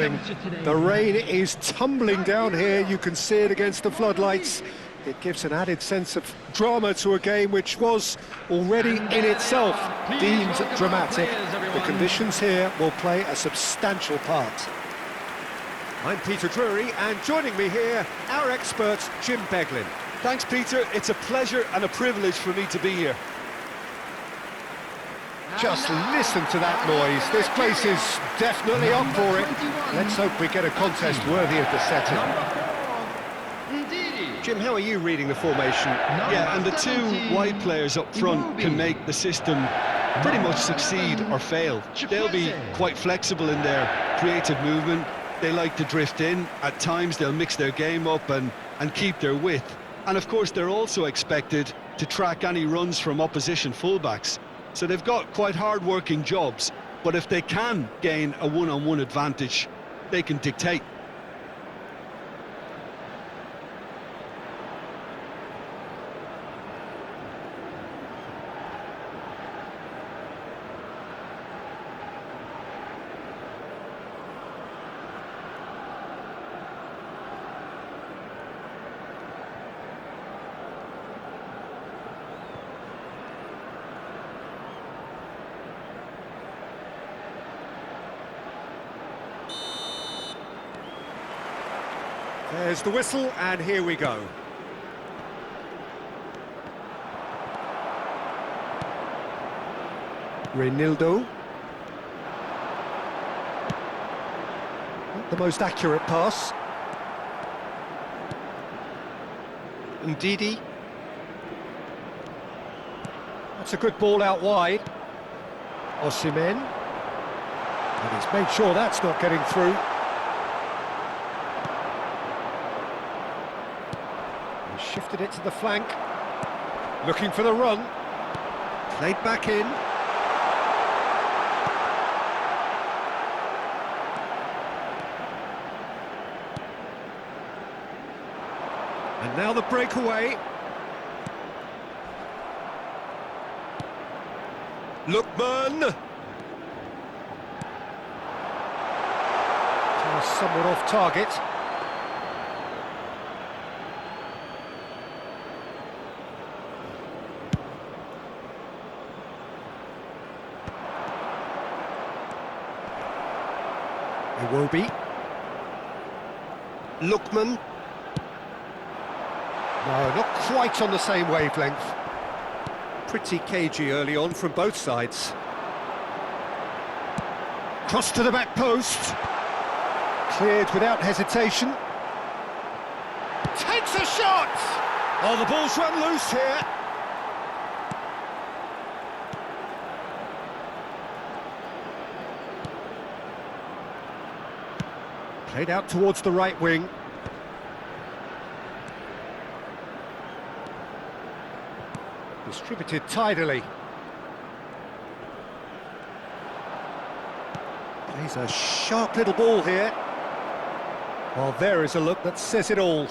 happening. The rain is tumbling down here. You can see it against the floodlights. It gives an added sense of drama to a game which was already in itself deemed dramatic. The conditions here will play a substantial part. I'm Peter Drury, and joining me here, our expert, Jim Beglin. Thanks, Peter. It's a pleasure and a privilege for me to be here. Just listen to that noise. This place is definitely up for it. Let's hope we get a contest worthy of the setting. Jim, how are you reading the formation? Yeah, and the two wide players up front can make the system pretty much succeed or fail. They'll be quite flexible in their creative movement. They like to drift in. At times they'll mix their game up and keep their width. And of course they're also expected to track any runs from opposition fullbacks. So they've got quite hard-working jobs, but if they can gain a one-on-one advantage, they can dictate. There's the whistle, and here we go. Reinildo. Not the most accurate pass. Ndidi. That's a good ball out wide. Osimhen. And he's made sure that's not getting through. Shifted it to the flank, looking for the run, played back in. And now the breakaway. Lookman! Somewhat off target. Iwobi. Lookman. No, not quite on the same wavelength. Pretty cagey early on from both sides. Cross to the back post. Cleared without hesitation. Takes a shot! Oh, the ball's run loose here. Played out towards the right wing. Distributed tidily. Plays a sharp little ball here. Well, there is a look that says it all.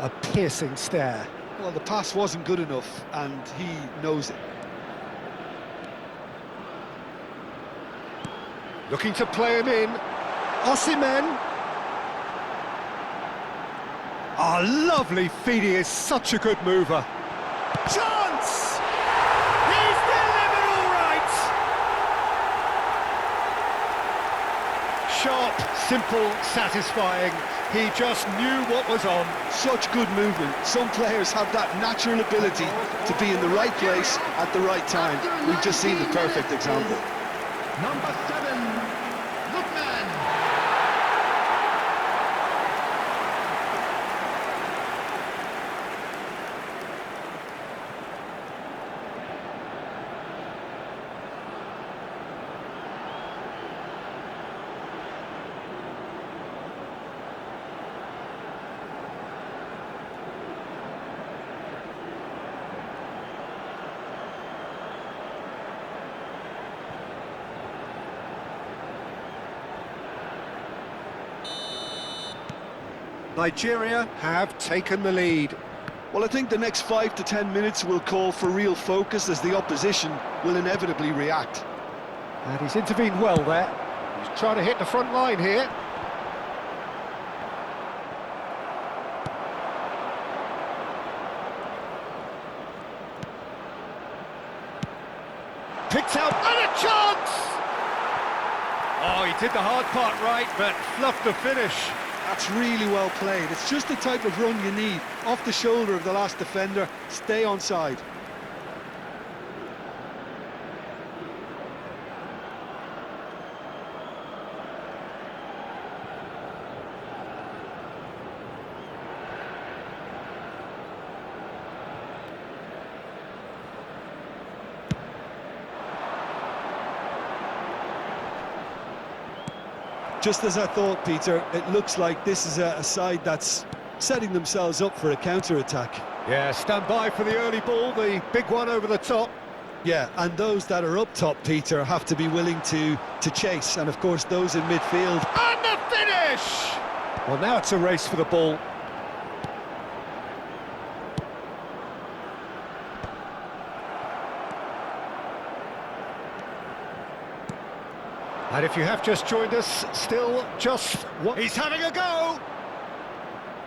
A piercing stare. Well, the pass wasn't good enough, and he knows it. Looking to play him in. Osimhen. Oh, lovely feed. He is such a good mover. Chance! He's delivered all right! Sharp, simple, satisfying. He just knew what was on. Such good movement. Some players have that natural ability to be in the right place at the right time. We've just seen the perfect example. Number 7, Lookman. Nigeria have taken the lead. Well, I think the next 5 to 10 minutes will call for real focus as the opposition will inevitably react. And he's intervened well there. He's trying to hit the front line here. picked out, and a chance! Oh, he did the hard part right, but fluffed the finish. That's really well played. It's just the type of run you need. Off the shoulder of the last defender, stay onside. Just as I thought, Peter, it looks like this is a side that's setting themselves up for a counter-attack. Yeah, stand by for the early ball, the big one over the top. Yeah, and those that are up top, Peter, have to be willing to chase, and of course those in midfield. And the finish! Well, now it's a race for the ball. And if you have just joined us, still just what he's having a go!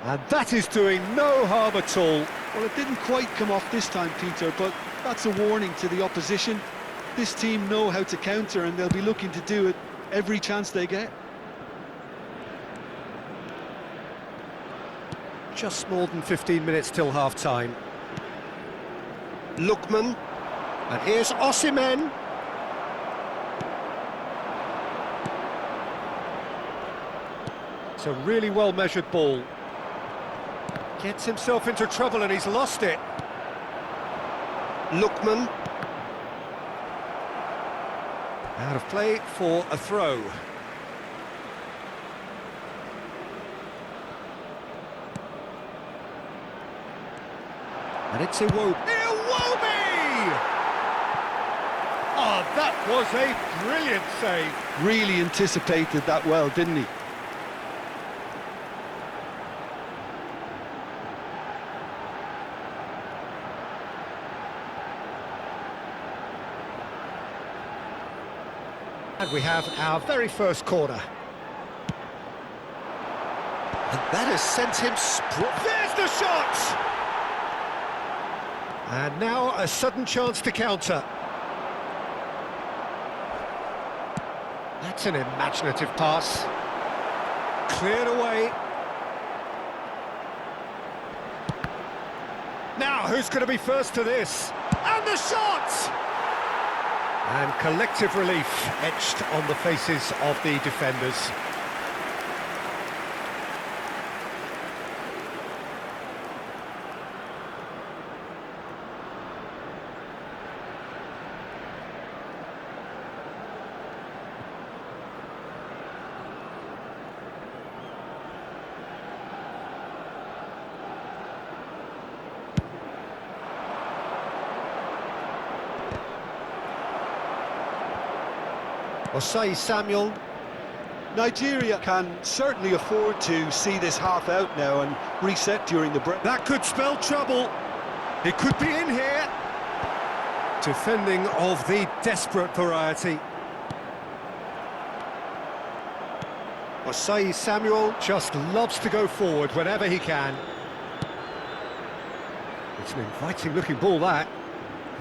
And that is doing no harm at all. Well, it didn't quite come off this time, Peter, but that's a warning to the opposition. This team know how to counter, and they'll be looking to do it every chance they get. Just more than 15 minutes till half-time. Lookman. And here's Osimhen. It's a really well-measured ball. Gets himself into trouble and he's lost it. Lookman. Out of play for a throw. And it's Iwobi. Oh, that was a brilliant save. Really anticipated that well, didn't he? And we have our very first corner. And that has sent him... There's the shot! And now a sudden chance to counter. That's an imaginative pass. Cleared away. Now, who's going to be first to this? And the shot! And collective relief etched on the faces of the defenders. Osai Samuel. Nigeria can certainly afford to see this half out now and reset during the break. That could spell trouble. It could be in here. Defending of the desperate variety. Osai Samuel just loves to go forward whenever he can. It's an inviting looking ball, that.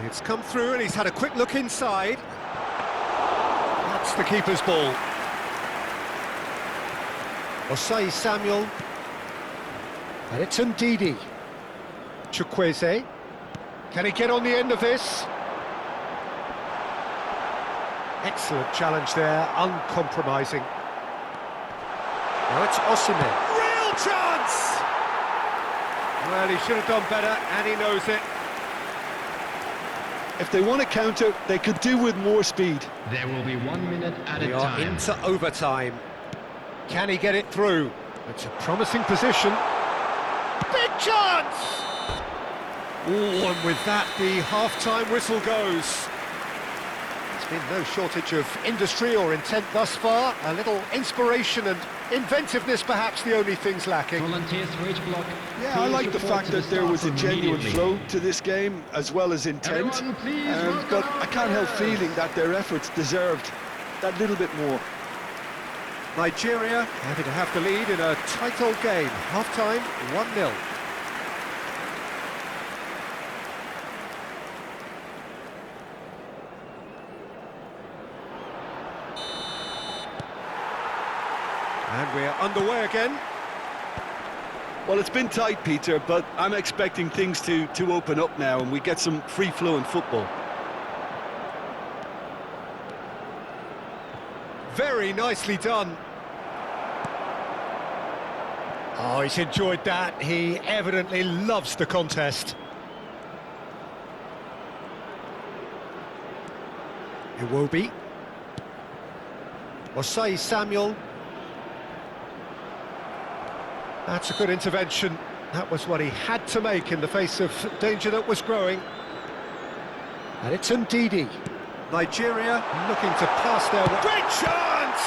It's come through and he's had a quick look inside. That's the keeper's ball. Osai Samuel. And it's Ndidi. Chukwueze. Can he get on the end of this? Excellent challenge there, uncompromising. Now it's Osimhen. Real chance! Well, he should have done better, and he knows it. If they want to counter, they could do with more speed. There will be 1 minute at a We are time. into overtime. Can he get it through? It's a promising position. Big chance! Oh, and with that, the half-time whistle goes. There's been no shortage of industry or intent thus far. A little inspiration and inventiveness, perhaps, the only things lacking. Volunteers for each block. Yeah, I like the fact that there was a genuine flow to this game, as well as intent. Everyone, please But welcome I can't help feeling that their efforts deserved that little bit more. Nigeria happy to have the lead in a tight old game. Half-time, 1-0. And we're underway again. Well, it's been tight, Peter, but I'm expecting things to open up now and we get some free-flowing football. Very nicely done. Oh, he's enjoyed that. He evidently loves the contest. Iwobi. Osei Samuel. That's a good intervention. That was what he had to make in the face of danger that was growing. And it's Ndidi. Nigeria looking to pass their way. Great chance!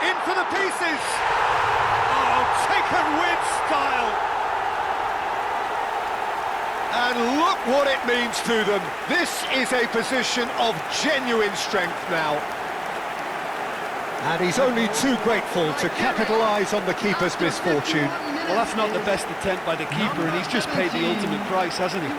In for the pieces! Oh, taken with style! And look what it means to them. This is a position of genuine strength now. And he's only too grateful to capitalise on the keeper's misfortune. Well, that's not the best attempt by the keeper, and he's just paid the ultimate price, hasn't he?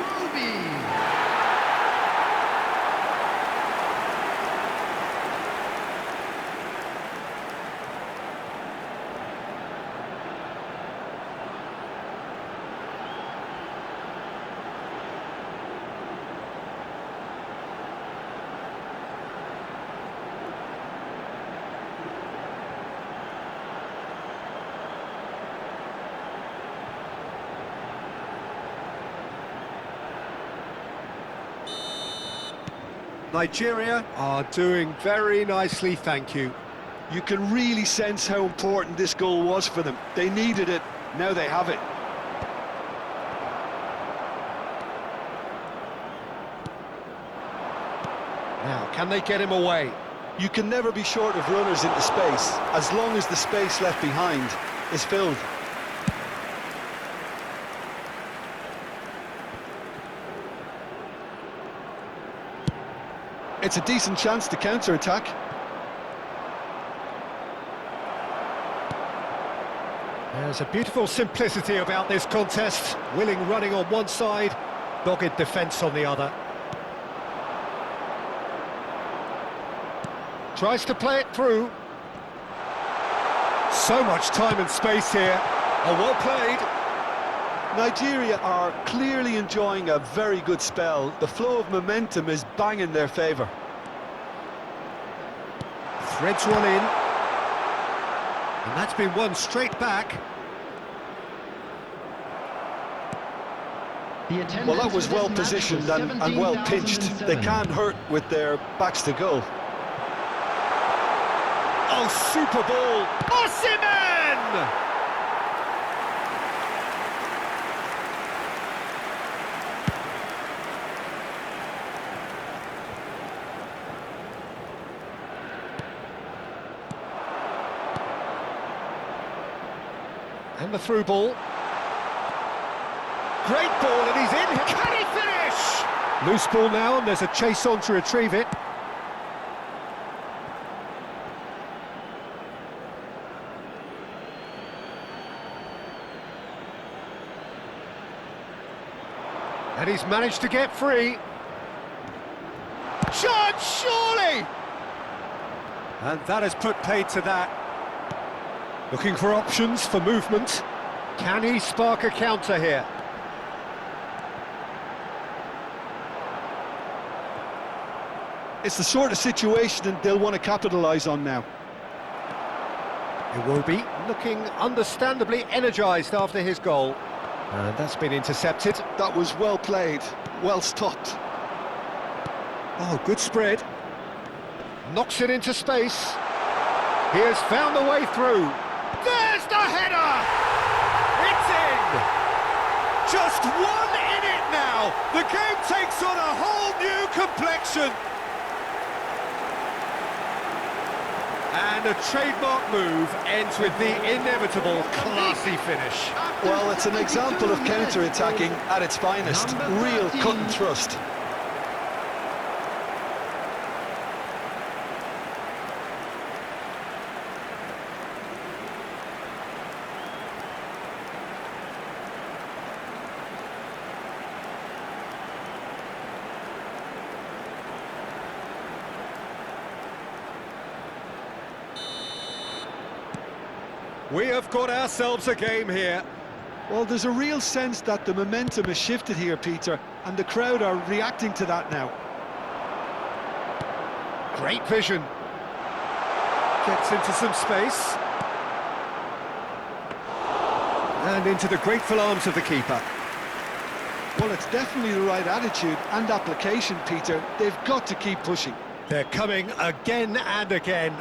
Nigeria are doing very nicely, thank you. You can really sense how important this goal was for them. They needed it, now they have it. Now, can they get him away? You can never be short of runners into space, as long as the space left behind is filled. It's a decent chance to counter-attack. There's a beautiful simplicity about this contest. Willing running on one side, dogged defence on the other. Tries to play it through. So much time and space here. Oh, well played. Nigeria are clearly enjoying a very good spell. The flow of momentum is bang in their favour. Threads one in. And that's been won straight back. Well, that was well positioned and well pinched. They can't hurt with their backs to goal. Oh, super ball. Osimhen! And the through ball. Great ball, and he's in. Can he finish? Loose ball now, and there's a chase on to retrieve it. And he's managed to get free. Shot, surely! And that has put paid to that. Looking for options for movement. Can he spark a counter here? It's the sort of situation that they'll want to capitalise on now. Iwobi looking understandably energised after his goal. And that's been intercepted. That was well played, well stopped. Oh, good spread. Knocks it into space. He has found a way through. There's the header! It's in! Just one in it now! The game takes on a whole new complexion! And a trademark move ends with the inevitable classy finish. Well, it's an example of counter-attacking at its finest. Real cut and thrust. We have got ourselves a game here. Well, there's a real sense that the momentum has shifted here, Peter, and the crowd are reacting to that now. Great vision. Gets into some space. And into the grateful arms of the keeper. Well, it's definitely the right attitude and application, Peter. They've got to keep pushing. They're coming again and again.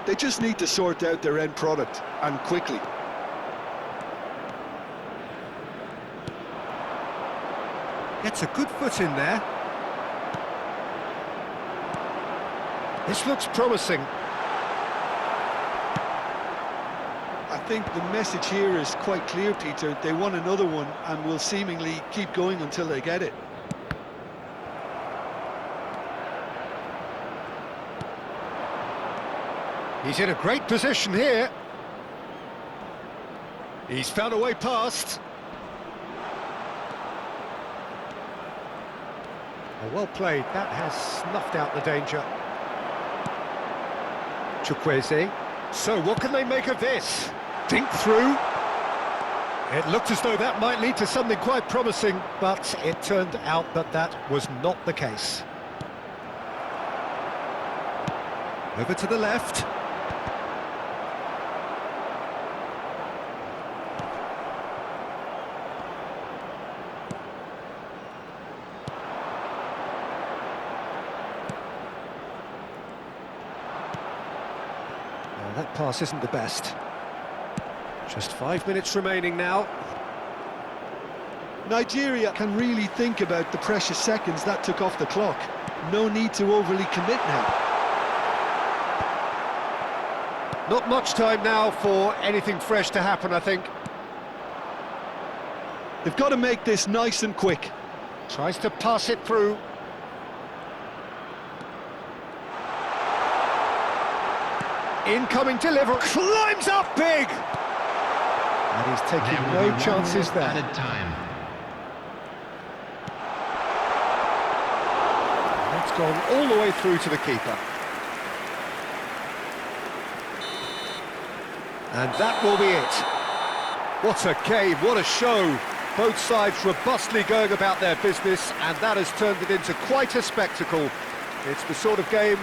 They just need to sort out their end product, and quickly. Gets a good foot in there. This looks promising. I think the message here is quite clear, Peter. They want another one and will seemingly keep going until they get it. He's in a great position here. He's found a way past. Oh, well played. That has snuffed out the danger. Chukwueze. So what can they make of this? Dink through. It looked as though that might lead to something quite promising, but it turned out that that was not the case. Over to the left. That pass isn't the best. Just 5 minutes remaining now. Nigeria can really think about the precious seconds that took off the clock. No need to overly commit now. Not much time now for anything fresh to happen, I think. They've got to make this nice and quick. Tries to pass it through. Incoming delivery, climbs up big! And he's taking no chances there. Added time. That's gone all the way through to the keeper. And that will be it. What a game, what a show. Both sides robustly going about their business, and that has turned it into quite a spectacle. It's the sort of game